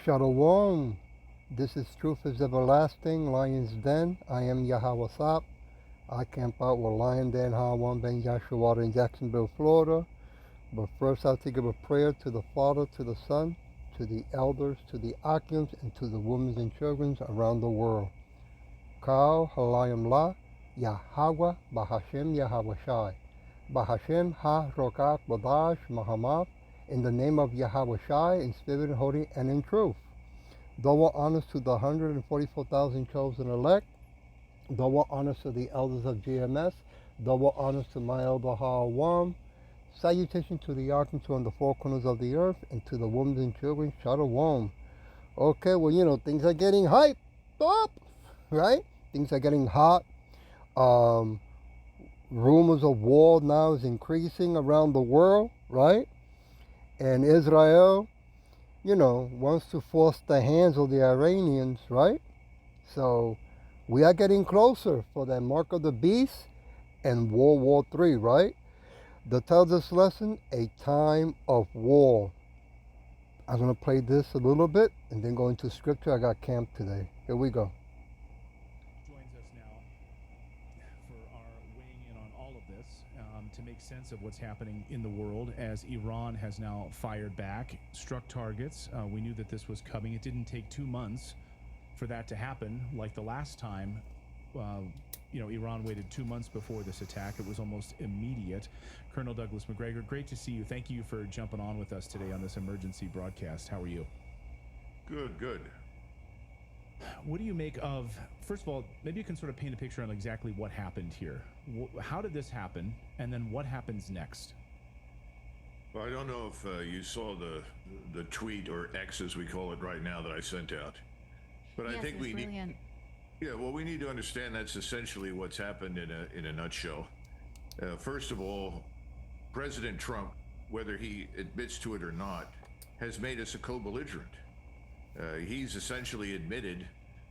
Shalom. This is Truth is Everlasting, Lion's Den. I am Yahweh Sap. I camp out with Lion Den Hawan Ben Yashua in Jacksonville, Florida. But first I'll to give a prayer to the Father, to the Son, to the elders, to the Akims, and to the women and children around the world. Kal Halayim La, Yahweh Bahashem Yahweh Shai. Bahashem Ha Rokak Badash Mahamab. In the name of Yahweh Shai, in spirit and holy and in truth. Double honors to the 144,000 chosen elect. Double honors to the elders of GMS. Double honors to my elder Hawam. Salutation to the archangel on the four corners of the earth and to the women and children. Shalom. Okay, well, things are getting hyped up, right? Things are getting hot. Rumors of war now is increasing around the world, right? And Israel, wants to force the hands of the Iranians, right? So we are getting closer for that mark of the beast and World War III, right? That tells us lesson, a time of war. I'm going to play this a little bit and then go into scripture. I got camp today. Here we go. Joins us now for our weighing in on all of this to make sense of what's happening in the world as Iran has now fired back, struck targets. We knew that this was coming. It didn't take 2 months for that to happen. Like the last time, Iran waited 2 months before this attack. It was almost immediate. Colonel Douglas Macgregor, great to see you. Thank you for jumping on with us today on this emergency broadcast. How are you? Good. What do you make of, first of all, maybe you can sort of paint a picture on exactly what happened here. How did this happen? And then what happens next? Well, I don't know if you saw the tweet, or X as we call it right now, that I sent out. But yes, I think we brilliant. need. Yeah, well, we need to understand that's essentially what's happened in a nutshell. First of all, President Trump, whether he admits to it or not, has made us a co-belligerent. He's essentially admitted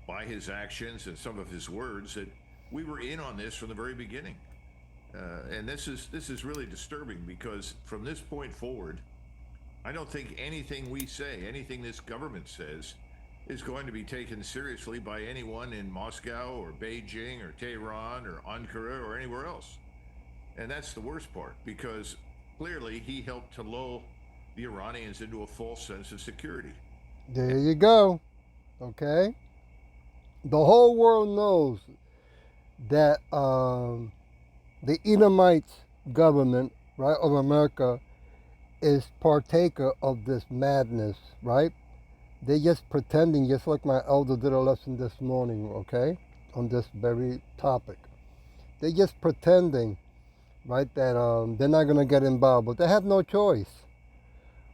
by his actions and some of his words that we were in on this from the very beginning. And this is really disturbing, because from this point forward, I don't think anything we say, anything this government says, is going to be taken seriously by anyone in Moscow or Beijing or Tehran or Ankara or anywhere else. And that's the worst part, because clearly he helped to lull the Iranians into a false sense of security. There you go. Okay? The whole world knows that the Edomites government, right, of America is partaker of this madness, right? They're just pretending, just like my elder did a lesson this morning, okay, on this very topic. They're just pretending, right, that they're not going to get involved, but they have no choice.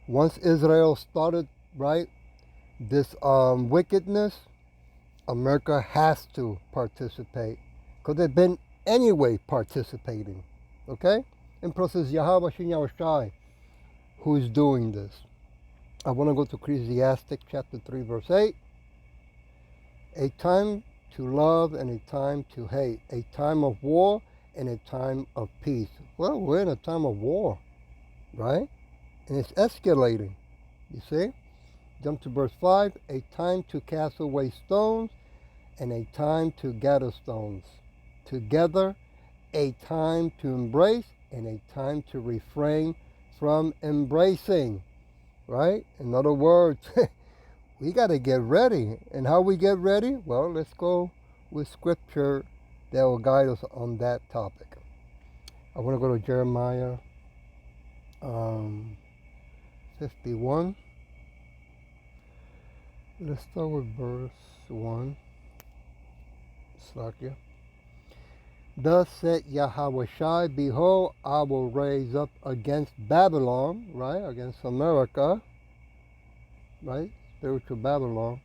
Once Israel started, right, this wickedness, America has to participate, because they've been anyway participating, okay? And plus it's Yahweh Shin Yahweh Shai who is doing this. I want to go to Ecclesiastes chapter 3, verse 8. A time to love and a time to hate. A time of war and a time of peace. Well, we're in a time of war, right? And it's escalating, you see? Jump to verse 5. A time to cast away stones and a time to gather stones. Together, a time to embrace and a time to refrain from embracing. Right? In other words, we got to get ready. And how we get ready? Well, let's go with scripture that will guide us on that topic. I want to go to Jeremiah 51. Let's start with verse 1. Slakia. Thus said Yahweh Shai, behold, I will raise up against Babylon, right, against America, right, spiritual Babylon,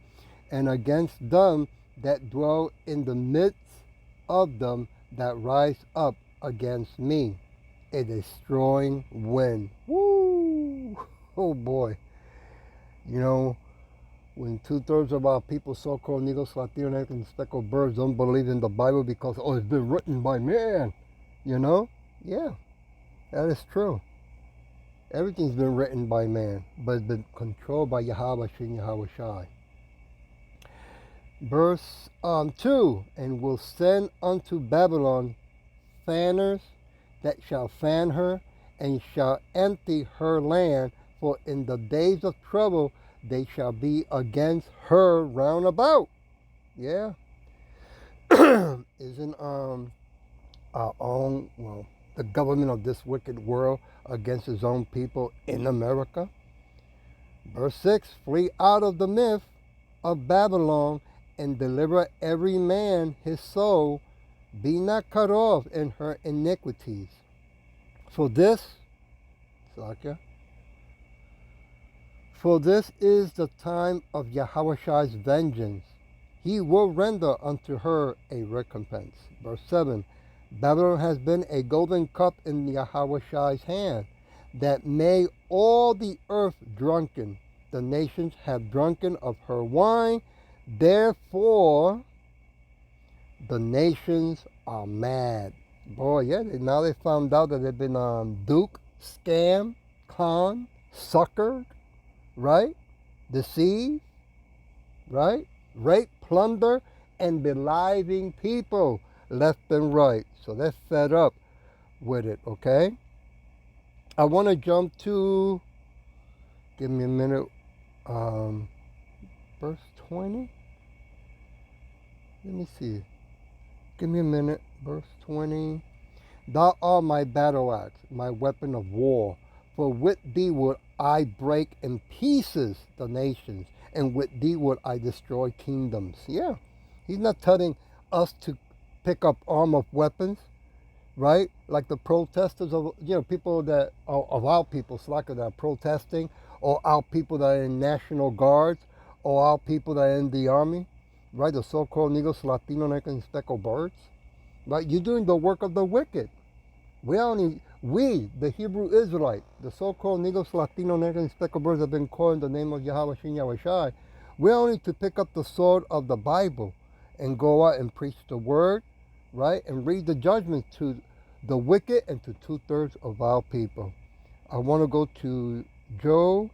and against them that dwell in the midst of them that rise up against me, a destroying wind. Woo! Oh boy. When 2/3 of our people, so-called Negros, Latinos, and speckled birds, don't believe in the Bible because, it's been written by man, Yeah, that is true. Everything's been written by man, but it's been controlled by Yahweh Shin Yahweh Shai. Verse 2, and will send unto Babylon fanners that shall fan her, and shall empty her land, for in the days of trouble they shall be against her round about. Yeah. Isn't our own, well, the government of this wicked world against his own people in America? Verse 6, flee out of the midst of Babylon, and deliver every man his soul, be not cut off in her iniquities. For this, Sakya, for this is the time of Yahweh's vengeance. He will render unto her a recompense. Verse 7, Babylon has been a golden cup in Yahweh's hand, that made all the earth drunken. The nations have drunken of her wine. Therefore, the nations are mad. Boy, yeah, now they found out that they've been duped, scammed, conned, suckered, right? Deceived, right? Rape, plunder, and beliving people left and right. So they're fed up with it, okay? I want to jump to, give me a minute, verse 20. Let me see. Give me a minute. Verse 20. Thou art my battle axe, my weapon of war. For with thee would I break in pieces the nations, and with thee would I destroy kingdoms. Yeah. He's not telling us to pick up armed weapons, right? Like the protesters of, people that are of our people, Slacker, that are protesting, or our people that are in National Guards, or our people that are in the army, right? The so-called Negros, Latino, and speckled birds, right? You're doing the work of the wicked. We, the Hebrew Israelite, the so-called Negros, Latino, and speckled birds have been called in the name of Yahweh Shin Yahweh Shai. We only to pick up the sword of the Bible and go out and preach the word, right? And read the judgment to the wicked and to 2/3 of our people. I want to go to Joel,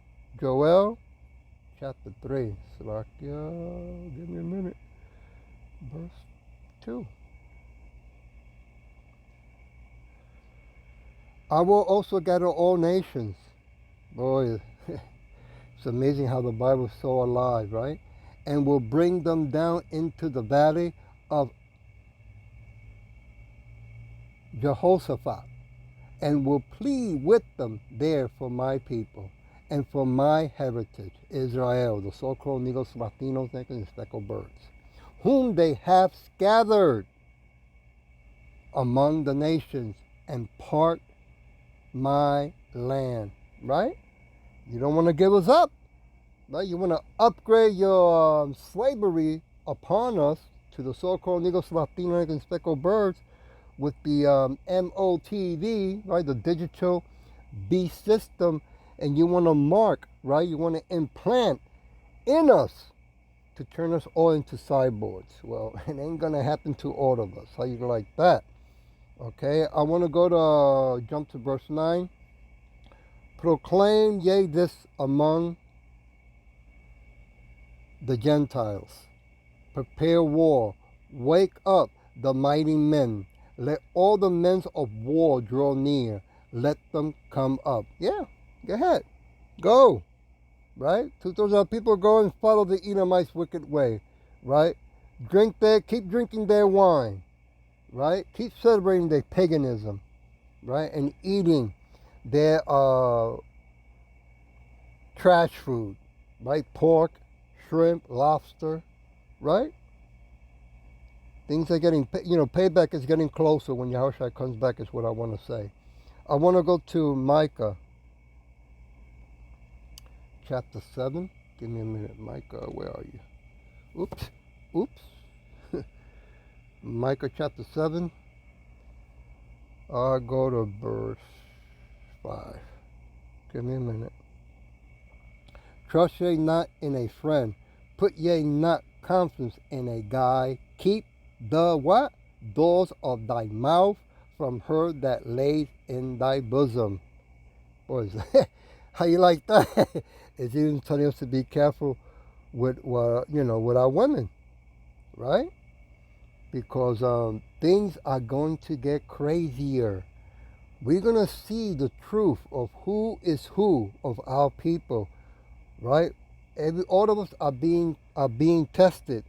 chapter 3. Salakia, give me a minute. Verse 2. I will also gather all nations. Boy, it's amazing how the Bible is so alive, right? And will bring them down into the valley of Jehoshaphat, and will plead with them there for my people and for my heritage, Israel, the so-called Negros, Latinos, and speckled birds, whom they have scattered among the nations, and part my land, right? You don't want to give us up, right? You want to upgrade your slavery upon us to the so-called Negros, Latinos, and speckled birds with the MOTV, right? The digital beast system, and you want to mark, right? You want to implant in us to turn us all into cyborgs. Well, it ain't gonna happen to all of us. How you like that? Okay, I want to go to jump to verse 9. Proclaim ye this among the Gentiles. Prepare war. Wake up the mighty men. Let all the men of war draw near. Let them come up. Yeah, go ahead. Go. Right? 2/3 of people go and follow the Edomites' wicked way. Right? Keep drinking their wine. Right? Keep celebrating their paganism. Right? And eating their trash food. Right? Pork, shrimp, lobster. Right? Things are getting, payback is getting closer when Yahushua comes back, is what I want to say. I want to go to Micah, chapter 7. Give me a minute. Micah, where are you? Oops. Micah, chapter 7. I'll go to verse 5. Give me a minute. Trust ye not in a friend. Put ye not confidence in a guide. Keep the what? Doors of thy mouth from her that lays in thy bosom. Boys, how you like that? It's even telling us to be careful with, with our women, right? Because things are going to get crazier. We're going to see the truth of who is who of our people, right? All of us are being tested,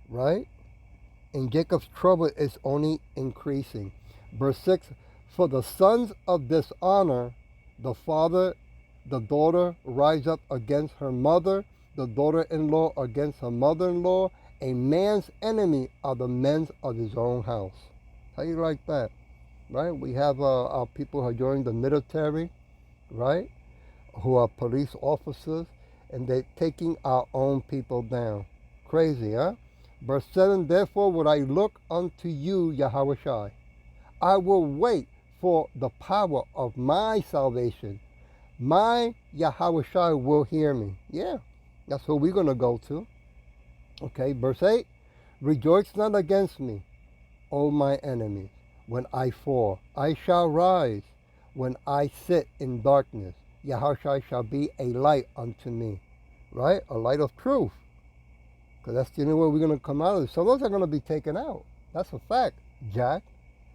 right? And Jacob's trouble is only increasing. Verse 6, for the sons of dishonor, the father, the daughter rise up against her mother, the daughter-in-law against her mother-in-law. A man's enemy are the men of his own house. How you like that? Right? We have our people who are joining the military, right? Who are police officers, and they're taking our own people down. Crazy, huh? Verse 7, therefore would I look unto you, Yahushai. I will wait for the power of my salvation. My Yahushai will hear me. Yeah, that's who we're going to go to. Okay, verse 8, rejoice not against me, O my enemies, when I fall. I shall rise when I sit in darkness. Yahushai shall be a light unto me. Right? A light of truth. Because that's the only way we're going to come out of this. Some of us are going to be taken out. That's a fact, Jack.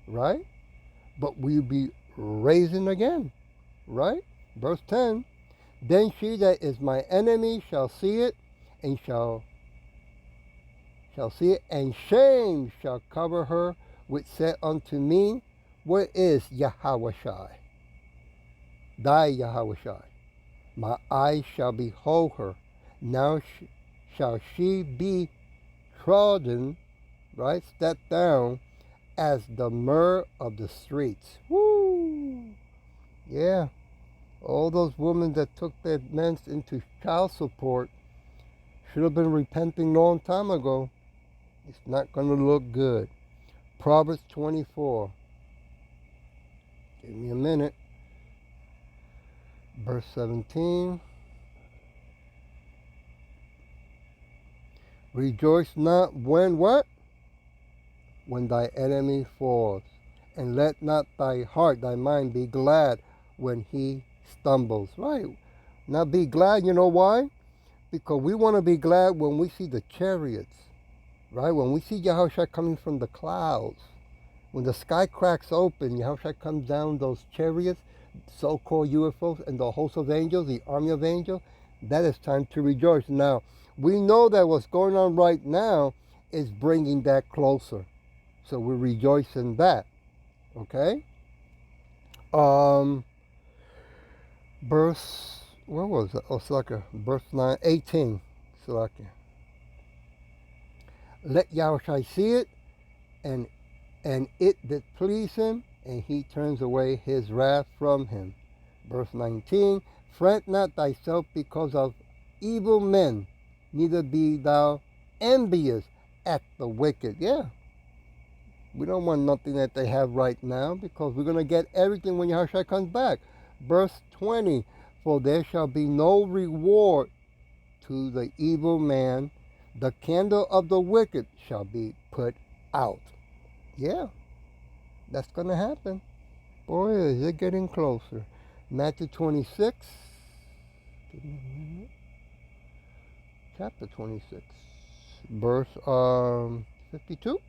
Right? But we'll be raising again. Right? Verse 10, then she that is my enemy shall see it, and shall see it, and shame shall cover her, which said unto me, where is Yahushai? Thy Yahushai. My eyes shall behold her. Now shall she be trodden, right, stepped down, as the myrrh of the streets. Woo! Yeah. All those women that took their men into child support should have been repenting long time ago. It's not going to look good. Proverbs 24. Give me a minute. Verse 17. Rejoice not when what? When thy enemy falls. And let not thy heart, thy mind be glad when he stumbles. Right. Now be glad, you know why? Because we want to be glad when we see the chariots. Right? When we see Yahushua coming from the clouds. When the sky cracks open, Yahushua comes down those chariots, so-called UFOs, and the host of angels, the army of angels. That is time to rejoice. Now, we know that what's going on right now is bringing that closer. So we rejoice in that. Okay? Verse, where was it? Oh, Slacker. Verse 9, 18. Slacker. Let Yahushua see it, and it did please him, and he turns away his wrath from him. Verse 19, fret not thyself because of evil men, neither be thou envious at the wicked. Yeah. We don't want nothing that they have right now, because we're going to get everything when Yahushua comes back. Verse 20, for there shall be no reward to the evil man. The candle of the wicked shall be put out. Yeah, that's going to happen. Boy, is it getting closer. Matthew 26, chapter 26, verse 52.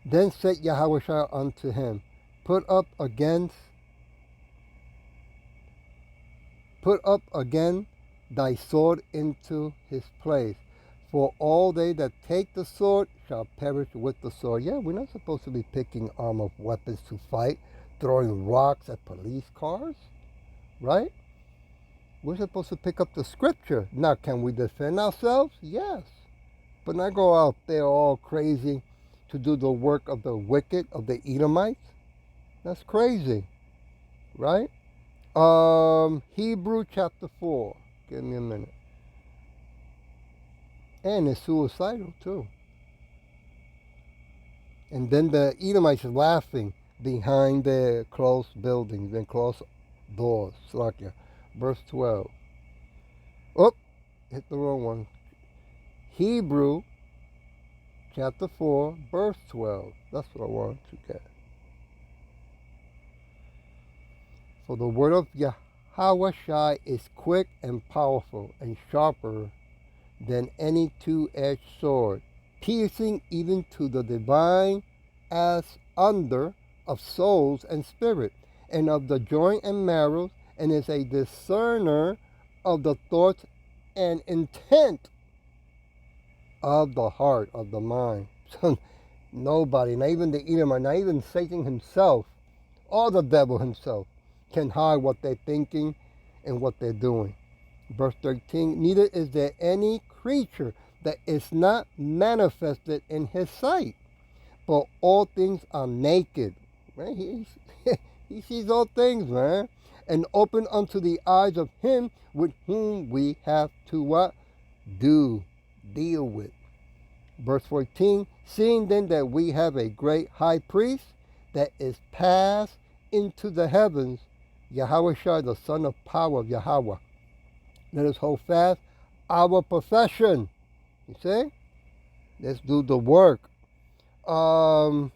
Then said Yahushua unto him, Put up again thy sword into his place. For all they that take the sword shall perish with the sword. Yeah, we're not supposed to be picking armed weapons to fight, throwing rocks at police cars, right? We're supposed to pick up the scripture. Now, can we defend ourselves? Yes. But not go out there all crazy to do the work of the wicked, of the Edomites. That's crazy, right? Hebrew chapter 4. Give me a minute. And it's suicidal too. And then the Edomites are laughing behind their closed buildings and closed doors. Slakia. Verse 12. Oh, hit the wrong one. Hebrew chapter 4, verse 12. That's what I wanted to get. For the word of Yahweh Shai is quick and powerful and sharper than any two-edged sword, piercing even to the divine as under of souls and spirit, and of the joint and marrow, and is a discerner of the thoughts and intent of the heart, of the mind. So nobody, not even the Edomite, not even Satan himself, or the devil himself, can hide what they're thinking and what they're doing. Verse 13, neither is there any creature that is not manifested in his sight, but all things are naked. Man, he sees all things, man, and open unto the eyes of him with whom we have to what? Deal with. Verse 14, seeing then that we have a great high priest that is passed into the heavens, Yahweh Shai, the son of power of Yahweh. Let us hold fast our profession. You see? Let's do the work. I'll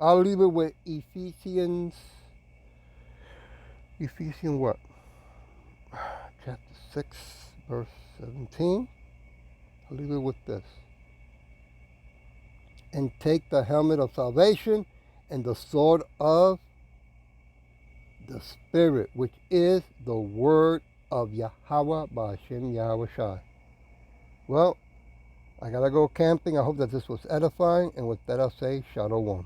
leave it with Ephesians what? Chapter 6, verse 17. I'll leave it with this. And take the helmet of salvation and the sword of the Spirit, which is the word of Yahweh by Hashem Yahweh Shai. Well, I gotta go camping. I hope that this was edifying, and with that I'll say Shalom.